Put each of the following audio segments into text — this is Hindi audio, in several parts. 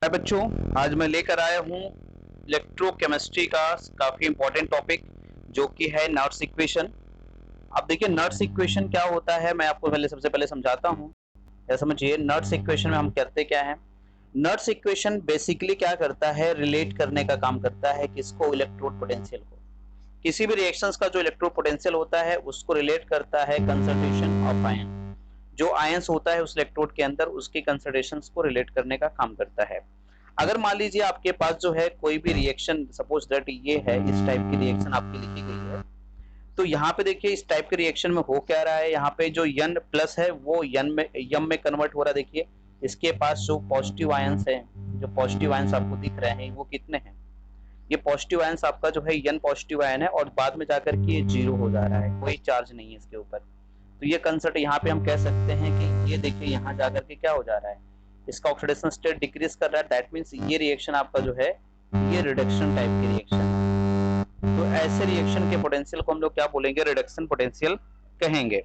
हाय बच्चों, आज मैं लेकर आया हूँ इलेक्ट्रोकेमिस्ट्री का काफी इंपॉर्टेंट टॉपिक जो कि है नर्स इक्वेशन। अब देखिए नर्स इक्वेशन क्या होता है, मैं आपको सबसे पहले समझाता हूँ। या समझिए नर्स इक्वेशन में हम करते क्या है। नर्स इक्वेशन बेसिकली क्या करता है, रिलेट करने का काम करता है किसको, इलेक्ट्रोड पोटेंशियल को। किसी भी रिएक्शंस का जो इलेक्ट्रोड पोटेंशियल होता है उसको रिलेट करता है कंसंट्रेशन ऑफ आयन। जो आयंस होता है उस इलेक्ट्रोड के अंदर उसकी कंसंट्रेशंस को रिलेट करने का काम करता है। अगर मान लीजिए आपके पास जो है कोई भी रिएक्शन, सपोज दैट ये है, इस टाइप की रिएक्शन आपकी लिखी गई है, तो यहाँ पे देखिए इस टाइप के रिएक्शन में हो क्या रहा है, यहाँ पे जो N प्लस है वो यम में कन्वर्ट हो रहा है। देखिए इसके पास जो पॉजिटिव आयंस है, जो पॉजिटिव आयंस आपको दिख रहे हैं वो कितने हैं, ये पॉजिटिव आयंस आपका जो है N पॉजिटिव आयन है और बाद में जाकर के ये जीरो हो जा रहा है, कोई चार्ज नहीं है इसके ऊपर। तो ये कंसर्ट यहाँ पे हम कह सकते हैं कि ये देखिए यहाँ जाकर के क्या हो जा रहा है, इसका ऑक्सीडेशन स्टेट डिक्रीज कर रहा है। दैट मींस ये रिएक्शन आपका जो है ये रिडक्शन टाइप की रिएक्शन है। तो ऐसे रिएक्शन के पोटेंशियल को हम लोग क्या बोलेंगे, रिडक्शन पोटेंशियल कहेंगे।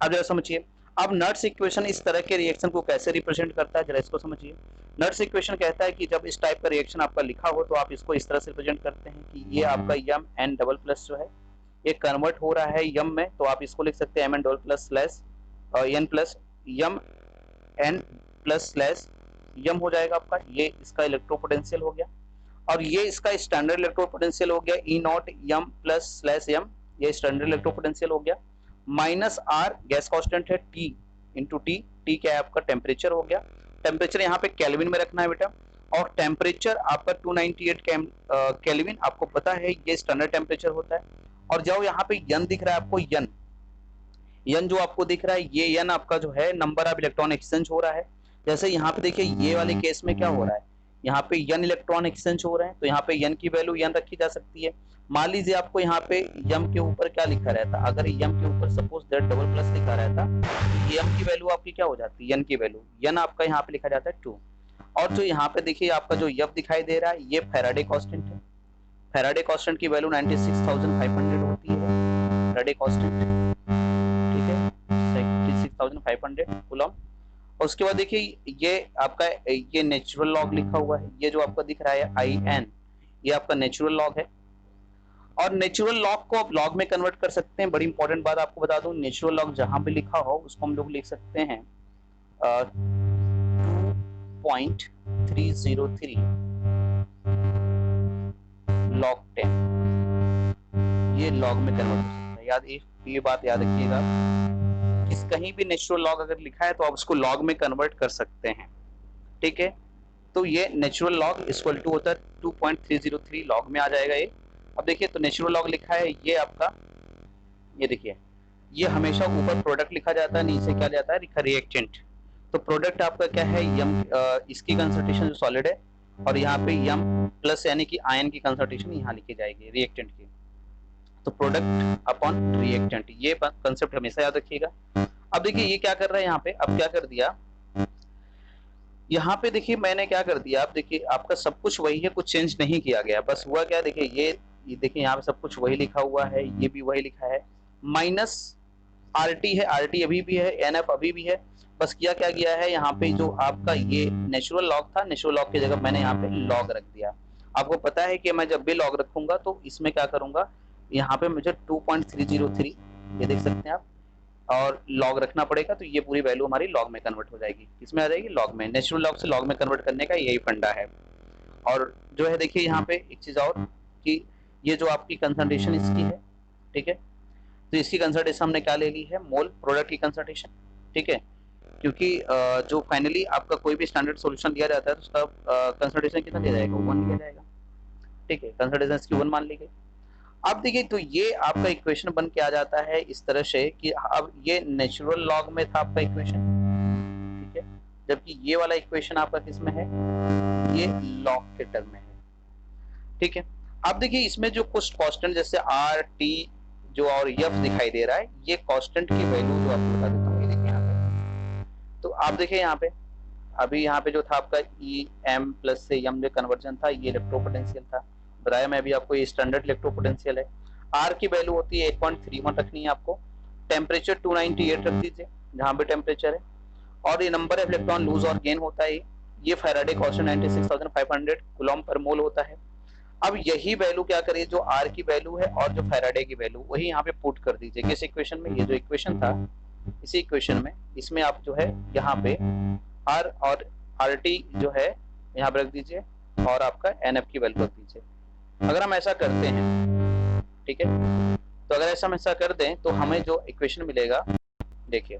अब जरा समझिए, अब नर्स इक्वेशन इस तरह के रिएक्शन को कैसे रिप्रेजेंट करता है, जरा इसको समझिए। नर्स इक्वेशन कहता है कि जब इस टाइप का रिएक्शन आपका लिखा हो तो आप इसको इस तरह से रिप्रेजेंट करते हैं कि ये आपका यम एन डबल प्लस जो है ये कन्वर्ट हो रहा है यम में, तो आप इसको लिख सकते हैं M N double plus slash N plus M N plus slash M हो जाएगा आपका। ये इसका इलेक्ट्रो पोटेंशियल हो गया और ये इसका स्टैंडर्ड इलेक्ट्रो पोटेंशियल हो गया ई नॉट यम प्लस स्लैश यम, ये स्टैंडर्ड इलेक्ट्रो पोटेंशियल हो गया। माइनस आर गैस कांस्टेंट है टी इंटू टी, टी क्या है आपका टेम्परेचर हो गया। टेम्परेचर यहाँ पे केल्विन में रखना है बेटा, और टेम्परेचर आपका 298 केल्विन आपको पता है ये स्टैंडर्ड टेम्परेचर होता है। और जाओ यहाँ पे यन दिख रहा है आपको, यन यन जो आपको दिख रहा है ये यन आपका जो है नंबर ऑफ इलेक्ट्रॉन एक्सचेंज हो रहा है। जैसे यहाँ पे देखिए ये वाले केस में क्या हो रहा है, यहाँ पे यन इलेक्ट्रॉन एक्सचेंज हो रहे हैं, तो यहाँ पे यन की वैल्यू यन रखी जा सकती है। मान लीजिए आपको यहाँ पे यम के ऊपर क्या लिखा रहता, अगर यम के ऊपर सपोज दैट डबल प्लस लिखा रहता तो यम की वैल्यू आपकी क्या हो जाती, यन की वैल्यू यन आपका यहाँ पे लिखा जाता है 2। और जो यहाँ पे देखिए आपका जो यफ दिखाई दे रहा है ये फैराडे कांस्टेंट है। फैराडे कांस्टेंट की वैल्यू 96,500 होती है फैराडे कांस्टेंट, ठीक है 96,500 कूलम। और उसके बाद देखिए ये आपका ये नेचुरल लॉग लिखा हुआ है, ये जो आपका दिख रहा है आई एन, ये आपका नेचुरल लॉग है। और नेचुरल लॉग को आप लॉग में कन्वर्ट कर सकते हैं। बड़ी इंपॉर्टेंट बात आपको बता दूं, नेचुरल लॉग जहां भी लिखा हो उसको हम लोग लिख सकते हैं 2.303 लॉग 10, ये लॉग में कन्वर्ट हो सकता है। याद ये बात याद रखिएगा, किस कहीं भी नेचुरल लॉग अगर लिखा है तो आप उसको लॉग में कन्वर्ट कर सकते हैं, ठीक है। तो ये नेचुरल लॉग इक्वल टू होता है 2.303 लॉग में आ जाएगा ये। अब देखिए तो नेचुरल लॉग लिखा है ये आपका, ये देखिए ये हमेशा ऊपर प्रोडक्ट लिखा जाता है, नीचे क्या जाता है, लिखा रिएक्टेंट। तो प्रोडक्ट आपका क्या है यम, इसकी कंसंट्रेशन जो सॉलिड है, और यहाँ पे यम प्लस यानी कि आयन की कंसंट्रेशन यहाँ लिखी जाएगी रिएक्टेंट की। तो प्रोडक्ट अपॉन रिएक्टेंट, ये कंसेप्ट हमेशा याद रखिएगा। अब देखिए ये क्या कर रहा है यहाँ पे, अब क्या कर दिया यहाँ पे, देखिए मैंने क्या कर दिया, आप देखिए आपका सब कुछ वही है, कुछ चेंज नहीं किया गया। बस हुआ क्या, देखिए ये देखिए यहाँ पे सब कुछ वही लिखा हुआ है, ये भी वही लिखा है, माइनस आर टी है, आर टी अभी भी है, एन एफ अभी भी है। बस किया क्या गया है, यहाँ पे जो आपका ये नेचुरल लॉग था, नेचुरल लॉग की जगह मैंने यहाँ पे लॉग रख दिया। आपको पता है कि मैं जब भी लॉग रखूंगा तो इसमें क्या करूंगा, यहाँ पे मुझे 2.303 ये देख सकते हैं आप, और लॉग रखना पड़ेगा, तो ये पूरी वैल्यू हमारी लॉग में कन्वर्ट हो जाएगी। किसमें आ जाएगी, लॉग में। नेचुरल लॉग से लॉग में कन्वर्ट करने का यही फंडा है। और जो है देखिए यहाँ पे एक चीज और कि ये जो आपकी कंसंट्रेशन इसकी है, ठीक है, तो इसकी कंसंट्रेशन हमने क्या ले ली है, मोल प्रोडक्ट की कंसंट्रेशन, ठीक है। क्योंकि जो फाइनली आपका कोई भी स्टैंडर्ड सॉल्यूशन दिया जाता है तो उसका कंसंट्रेशन कितना दिया जाएगा, 1 दिया जाएगा, ठीक है, कंसंट्रेशन इसकी 1 मान ली गई। अब देखिए तो ये आपका इक्वेशन बन के आ जाता है इस तरह से कि अब ये नेचुरल लॉग में था आपका इक्वेशन, ठीक है, जबकि ये वाला इक्वेशन आपका किसमें है, ये लॉग के टर्म में है, ठीक है। अब देखिए इसमें जो कुछ कांस्टेंट जैसे आर टी जो और एफ दिखाई दे रहा है, ये कांस्टेंट की वैल्यू जो आपको बता देता हूँ, ये देखिए यहाँ पे, तो आप देखिए यहाँ पे अभी यहाँ पे जो था आपका ई एम प्लस से एम जो कन्वर्जन था ये इलेक्ट्रो पोटेंशियल था, बताया मैं अभी आपको, ये स्टैंडर्ड इलेक्ट्रो पोटेंशियल है। आर की वैल्यू होती है 8.31 रखनी है आपको, टेम्परेचर 298 रख दीजिए जहां पे टेम्परेचर है, और ये नंबर ऑफ इलेक्ट्रॉन लूज और गेन होता है ये फैराडे कांस्टेंट 96,500 कूलम्ब पर मोल होता है। अब यही वैल्यू क्या करिए, जो आर की वैल्यू है और जो फैराडे की वैल्यू, वही यहाँ पे पुट कर दीजिए किस इक्वेशन में, ये जो इक्वेशन था इसी इक्वेशन में, इसमें आप जो है यहाँ पे आर और आर टी जो है यहाँ पे रख दीजिए और आपका एन एफ की वैल्यू रख दीजिए। अगर हम ऐसा करते हैं, ठीक है, तो अगर ऐसा हम ऐसा कर दें तो हमें जो इक्वेशन मिलेगा, देखिए,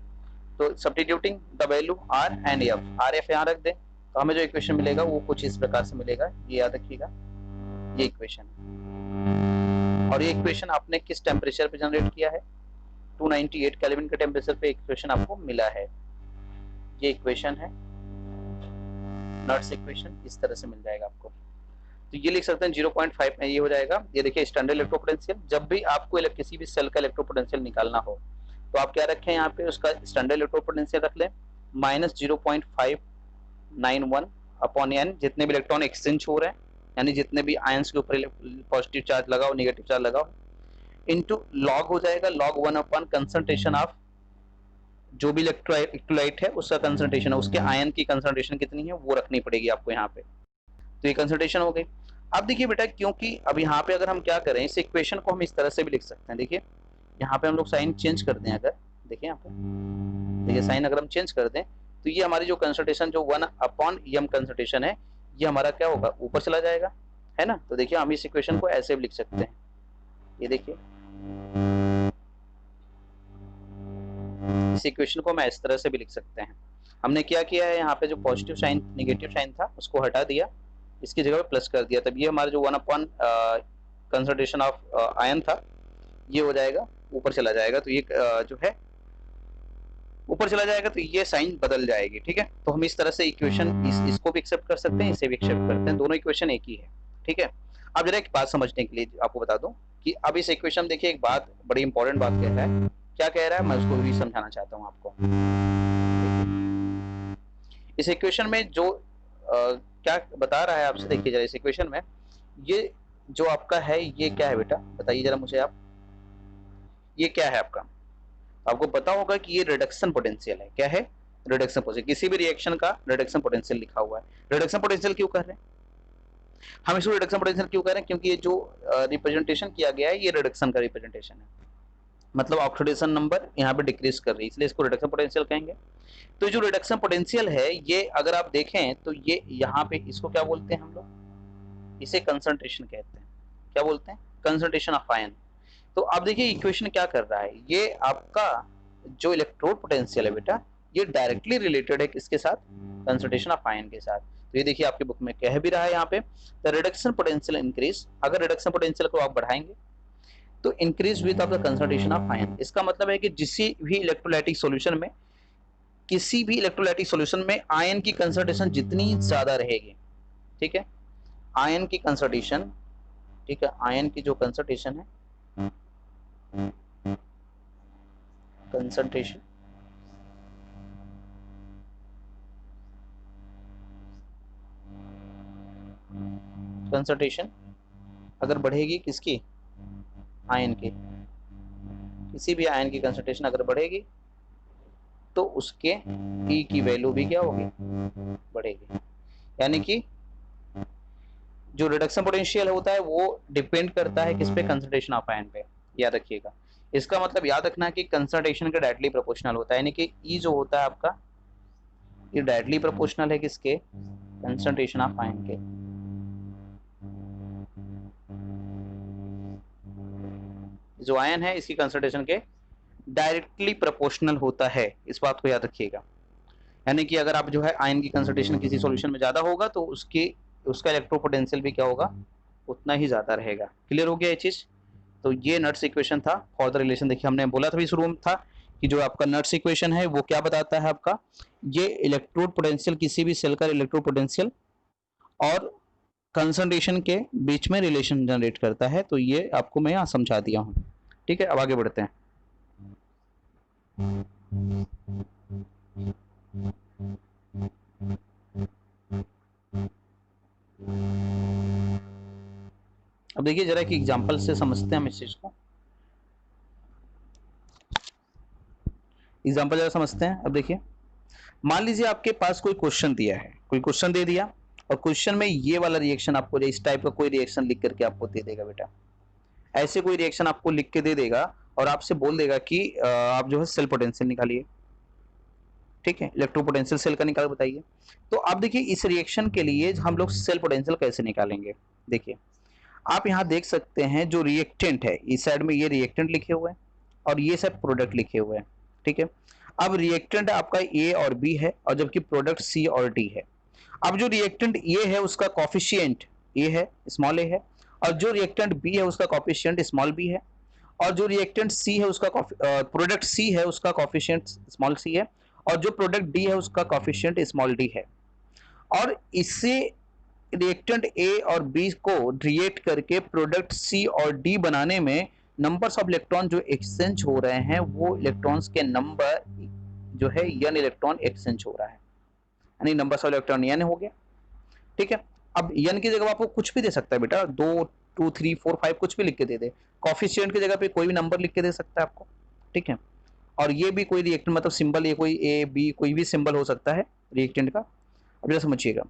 तो substituting the value R and F, R F यहाँ रख दें तो हमें जो इक्वेशन मिलेगा वो कुछ इस प्रकार से मिलेगा, ये याद रखिएगा, ये इक्वेशन। और ये इक्वेशन आपने किस टेम्परेचर पे जनरेट किया है, 298 केल्विन के टेम्परेचर पे इक्वेशन आपको मिला है। ये इक्वेशन है नट्स इक्वेशन, इस तरह से मिल जाएगा आपको। तो ये लिख सकते हैं 0.5 में ये हो जाएगा। ये देखिए स्टैंडर्ड इलेक्ट्रोपोटेंशियल, जब भी आपको किसी भी सेल का इलेक्ट्रोपोटेंशियल निकालना हो तो आप क्या रखें यहाँ पे, उसका स्टैंडर्ड इलेक्ट्रोपोटेंशियल रख लें -0.591 अपॉन एन, जितने भी इलेक्ट्रॉन एक्सचेंज हो रहे हैं, यानी जितने भी आयंस के ऊपर पॉजिटिव चार्ज लगाओ नेगेटिव चार्ज लगाओ, इनटू लॉग हो जाएगा log 1 अपॉन कंसंट्रेशन ऑफ जो भी इलेक्ट्रोलाइट है उसका कंसंट्रेशन है, उसके आयन की कंसंट्रेशन कितनी है वो रखनी पड़ेगी आपको यहाँ पे। तो ये कंसंट्रेशन हो गई। अब देखिए बेटा, क्योंकि अब यहाँ पे अगर हम क्या करें, इस इक्वेशन को हम इस तरह से भी लिख सकते हैं। देखिए यहाँ पे हम लोग साइन चेंज कर दें, अगर देखिए यहाँ पे, देखिए साइन अगर हम चेंज कर दें तो ये हमारी जो कंसंट्रेशन जो 1 अपॉन एम कंसंट्रेशन है, ये हमारा क्या होगा, ऊपर चला जाएगा, है ना। तो देखिए हम इस इक्वेशन को ऐसे भी लिख सकते हैं, ये देखिए इस इक्वेशन को मैं इस तरह से भी लिख सकते हैं। हमने क्या किया है, यहाँ पे जो पॉजिटिव साइन नेगेटिव साइन था उसको हटा दिया, इसकी जगह पे प्लस कर दिया, तब ये हमारा जो 1 अपॉन कंसंट्रेशन ऑफ आयन था ये हो जाएगा, ऊपर चला जाएगा। तो ये जो है ऊपर चला जाएगा तो ये साइन बदल जाएगी, ठीक है। तो हम इस तरह से इक्वेशन इसको भी एक्सेप्ट कर सकते हैं, इसे भी एक्सेप्ट करते हैं, दोनों इक्वेशन एक ही है, ठीक है। अब जरा एक बात समझने के लिए आपको बता दूं कि अब इस इक्वेशन देखिए एक बात, बड़ी इंपॉर्टेंट बात कह रहा है, क्या कह रहा है मैं उसको भी समझाना चाहता हूँ आपको। इस इक्वेशन में जो क्या बता रहा है आपसे, देखिए जरा इस इक्वेशन में ये जो आपका है ये क्या है बेटा, बताइए जरा मुझे आप, ये क्या है आपका, आपको पता होगा कि ये रिडक्शन पोटेंशियल है। क्या है, रिडक्शन पोटेंशियल, किसी भी रिएक्शन का रिडक्शन पोटेंशियल लिखा हुआ है। रिडक्शन पोटेंशियल क्यों कर रहे हैं हम इसको, रिडक्शन पोटेंशियल क्यों कर रहे हैं, क्योंकि ये जो रिप्रेजेंटेशन किया गया है ये रिडक्शन का रिप्रेजेंटेशन है, मतलब ऑक्सीडेशन नंबर यहाँ पे डिक्रीज कर रही है, इसलिए इसको रिडक्शन पोटेंशियल कहेंगे। तो जो रिडक्शन पोटेंशियल है ये अगर आप देखें तो ये यहाँ पे इसको क्या बोलते हैं हम लोग, इसे कंसंट्रेशन कहते हैं। क्या बोलते हैं, कंसंट्रेशन ऑफ आयन। तो आप देखिए इक्वेशन क्या कर रहा है, ये आपका जो इलेक्ट्रोड पोटेंशियल है बेटा ये डायरेक्टली रिलेटेड है किसके साथ, कंसंट्रेशन ऑफ आयन के साथ। तो ये देखिए आपकी बुक में कह भी रहा है यहाँ पे द रिडक्शन पोटेंशियल इंक्रीज, अगर रिडक्शन पोटेंशियल को आप बढ़ाएंगे तो increase with of the concentration of ion. इसका मतलब है कि किसी भी इलेक्ट्रोलाइटिक सॉल्यूशन में, किसी भी इलेक्ट्रोलाइटिक सॉल्यूशन में आयन की कंसंट्रेशन जितनी ज्यादा रहेगी, ठीक है, आयन की कंसंट्रेशन, ठीक है, आयन की जो कंसंट्रेशन है, कंसंट्रेशन कंसंट्रेशन अगर बढ़ेगी किसकी, आयन की, किसी भी आयन की कंसंट्रेशन अगर बढ़ेगी तो उसके ई की वैल्यू भी क्या होगी, बढ़ेगी। यानी कि जो रिडक्शन पोटेंशियल होता है वो डिपेंड करता है किस पे, कंसंट्रेशन ऑफ आयन पे, याद रखिएगा। इसका मतलब याद रखना कि कंसंट्रेशन के डायरेक्टली प्रोपोर्शनल होता है, यानी कि ई जो होता है आपका ये डायरेक्टली प्रोपोर्शनल है किसके, कंसंट्रेशन ऑफ आयन के। जो आयन है इसकी कंसंट्रेशन के डायरेक्टली प्रोपोर्शनल होता है, इस बात को याद रखिएगा। यानी कि अगर आप जो है आयन की कंसंट्रेशन किसी सॉल्यूशन में ज्यादा होगा तो उसका इलेक्ट्रोपोटेंशियल भी क्या होगा, उतना ही ज्यादा रहेगा। क्लियर हो गया ये चीज। तो ये नट्स इक्वेशन था। फॉर द रिलेशन देखिए हमने बोला था शुरू में था कि जो आपका नट्स इक्वेशन है वो क्या बताता है आपका, ये इलेक्ट्रोड पोटेंशियल, किसी भी सेल का इलेक्ट्रोड पोटेंशियल और कंसंट्रेशन के बीच में रिलेशन जनरेट करता है। तो ये आपको मैं यहाँ समझा दिया हूँ, ठीक है। अब आगे बढ़ते हैं। अब देखिए जरा एक एग्जांपल से समझते हैं हम इस चीज को, एग्जांपल जरा समझते हैं। अब देखिए मान लीजिए आपके पास कोई क्वेश्चन दिया है, कोई क्वेश्चन दे दिया और क्वेश्चन में ये वाला रिएक्शन आपको, इस टाइप का कोई रिएक्शन लिख करके आपको दे देगा बेटा, ऐसे कोई रिएक्शन आपको लिख के दे देगा और आपसे बोल देगा कि आप जो है सेल पोटेंशियल निकालिए, ठीक है, इलेक्ट्रो पोटेंशियल सेल का निकाल बताइए। तो आप देखिए इस रिएक्शन के लिए हम लोग सेल पोटेंशियल कैसे निकालेंगे। देखिए आप यहाँ देख सकते हैं जो रिएक्टेंट है, इस साइड में ये रिएक्टेंट लिखे हुए हैं और ये सब प्रोडक्ट लिखे हुए हैं, ठीक है। अब रिएक्टेंट आपका ए और बी है और जबकि प्रोडक्ट सी और डी है। अब जो रिएक्टेंट ए है उसका कॉफिशिएंट ए है, स्मॉल ए है, और जो रिएक्टेंट बी है उसका कॉफिशिएंट स्मॉल बी है, और जो रिएक्टेंट सी है उसका प्रोडक्ट सी है उसका कॉफिशिएंट स्मॉल सी है, और जो प्रोडक्ट डी है उसका कॉफिशिएंट स्मॉल डी है। और इससे रिएक्टेंट ए और बी को रिएक्ट करके प्रोडक्ट सी और डी बनाने में नंबर्स ऑफ इलेक्ट्रॉन जो एक्सचेंज हो रहे हैं वो इलेक्ट्रॉन्स के नंबर जो है n इलेक्ट्रॉन एक्सचेंज हो रहा है, यानी नंबर्स ऑफ इलेक्ट्रॉन n हो गया, ठीक है। अब n की जगह आपको कुछ भी दे सकता है बेटा, 2 2 3 4 5 कुछ भी लिख के दे दे। कॉफिशिएंट की जगह पे कोई भी नंबर लिख के दे सकता है आपको, ठीक है। और ये भी कोई रिएक्टेंट मतलब सिंबल, ये कोई ए बी कोई भी सिंबल हो सकता है रिएक्टेंट का। अब जरा समझिएगा,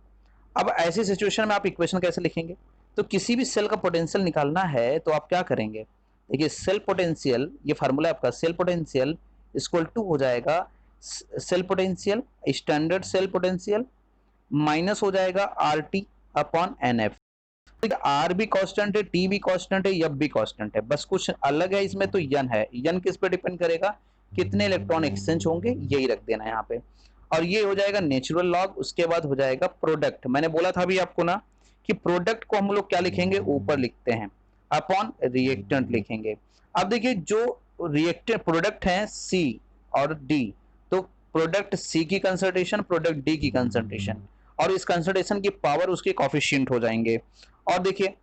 अब ऐसी सिचुएशन में आप इक्वेशन कैसे लिखेंगे। तो किसी भी सेल का पोटेंशियल निकालना है तो आप क्या करेंगे, देखिए सेल पोटेंशियल, ये फार्मूला आपका सेल पोटेंशियल इक्वल टू हो जाएगा cell potential standard cell potential minus हो जाएगा R T upon N F. R भी कांस्टेंट है, टी भी कांस्टेंट है, एफ भी कांस्टेंट है, बस कुछ अलग है इसमें तो यन है। यन किस पे डिपेंड करेगा, कितने इलेक्ट्रॉन एक्सचेंज होंगे, यही रख देना है यहाँ पे। और ये हो जाएगा नेचुरल लॉग, उसके बाद हो जाएगा प्रोडक्ट। मैंने बोला था अभी आपको ना कि प्रोडक्ट को हम लोग क्या लिखेंगे, ऊपर लिखते हैं, अपॉन रिएक्टेंट लिखेंगे। अब देखिए जो रिएक्टेंट प्रोडक्ट हैं सी और डी, तो प्रोडक्ट सी की कंसंट्रेशन प्रोडक्ट डी की कंसंट्रेशन, और इस कंसंट्रेशन की पावर उसके कॉफिशिएंट हो जाएंगे। और देखिए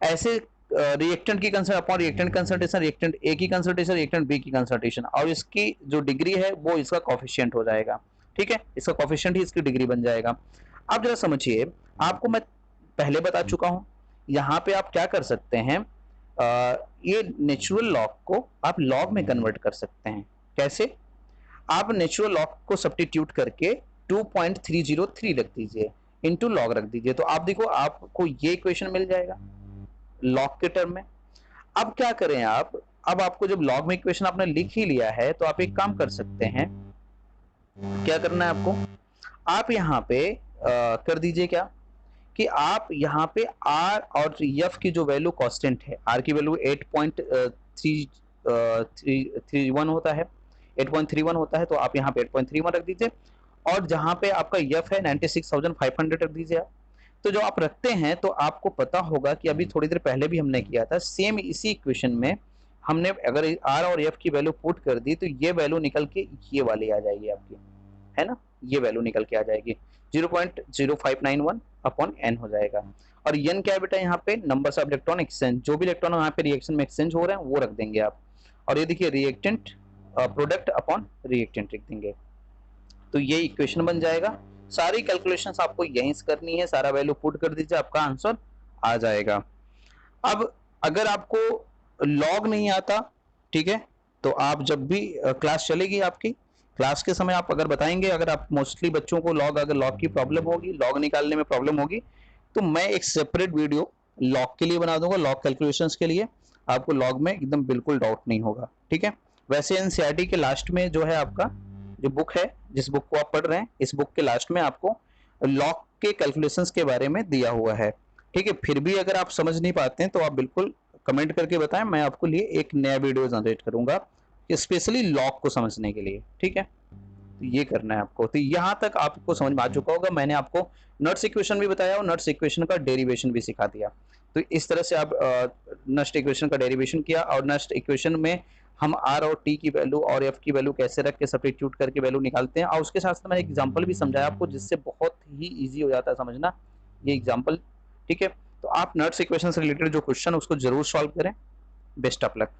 ऐसे रिएक्टेंट की concentration upon reactant concentration, reactant A की कंसंट्रेशन रिएक्टेंट बी की कंसंट्रेशन, और इसकी जो डिग्री है वो इसका कॉफिशिएंट हो जाएगा, ठीक है, इसका कॉफिशिएंट ही इसकी डिग्री बन जाएगा। अब जरा समझिए, आपको मैं पहले बता चुका हूं, यहाँ पे आप क्या कर सकते हैं, ये नेचुरल लॉग को आप लॉग में कन्वर्ट कर सकते हैं। कैसे, आप नेचुरल लॉग को सब्स्टिट्यूट करके 2.303 रख दीजिए, इनटू लॉग रख दीजिए, तो आप देखो आपको ये इक्वेशन मिल जाएगा लॉग के टर्म में। अब क्या करें आप, अब आपको जब लॉग में इक्वेशन आपने लिख ही लिया है तो आप एक काम कर सकते हैं, क्या करना है आपको, आप यहाँ पे कर दीजिए क्या कि आप यहाँ पे R और F की जो वैल्यू कांस्टेंट है, R की वैल्यू 8.331 होता है, 8.31 होता है, तो आप यहाँ पे 8.31 रख दीजिए, और जहाँ पे आपका F है 96,500 रख दीजिए आप। तो जो आप रखते हैं तो आपको पता होगा कि अभी थोड़ी देर पहले भी हमने किया था सेम इसी इक्वेशन में, हमने अगर R और F की वैल्यू पुट कर दी तो ये वैल्यू निकल के ये वाली आ जाएगी आपकी, है ना, ये वैल्यू निकल के आ जाएगी 0.0591 अपॉन n हो जाएगा। और n क्या है बेटा, यहाँ पे नंबर्स ऑफ इलेक्ट्रॉन एक्सचेंज, जो भी इलेक्ट्रॉन यहाँ पे रिएक्शन में एक्सचेंज हो रहे हैं वो रख देंगे आप। और ये देखिए रिएक्टेंट प्रोडक्ट अपॉन रिएक्टेंट लिख देंगे, तो ये इक्वेशन बन जाएगा। सारी कैलकुलेशंस आपको यहीं से करनी है, सारा वैल्यू पुट कर दीजिए, आपका आंसर आ जाएगा। अब अगर आपको लॉग नहीं आता, ठीक है, तो आप जब भी क्लास चलेगी आपकी, क्लास के समय आप अगर बताएंगे, अगर आप मोस्टली बच्चों को लॉग, अगर लॉग की प्रॉब्लम होगी, लॉग निकालने में प्रॉब्लम होगी, तो मैं एक सेपरेट वीडियो लॉग के लिए बना दूंगा, लॉग कैलकुलेशंस के लिए, आपको लॉग में एकदम बिल्कुल डाउट नहीं होगा, ठीक है। वैसे एनसीईआरटी के लास्ट में जो है आपका जो बुक है, जिस बुक को आप पढ़ रहे हैं, इस बुक के लास्ट में आपको लॉग के कैलकुलेशंस के बारे में दिया हुआ है, ठीक है। फिर भी अगर आप समझ नहीं पाते हैं तो आप बिल्कुल कमेंट करके बताएं, मैं आपको लिए एक नया वीडियो जनरेट करूंगा स्पेशली लॉग को समझने के लिए, ठीक है। तो ये करना है आपको। तो यहाँ तक आपको समझ में आ चुका होगा, मैंने आपको नट्स इक्वेशन भी बताया और नट्स इक्वेशन का डेरिवेशन भी सिखा दिया। तो इस तरह से आप नट्स इक्वेशन का डेरिवेशन किया, और नट्स इक्वेशन में हम R और T की वैल्यू और F की वैल्यू कैसे रख के सब्स्टिट्यूट करके वैल्यू निकालते हैं, और उसके साथ साथ मैंने एग्जांपल भी समझाया आपको, जिससे बहुत ही इजी हो जाता है समझना ये एग्जांपल, ठीक है। तो आप नट्स इक्वेशन से रिलेटेड जो क्वेश्चन उसको जरूर सॉल्व करें। Best of luck.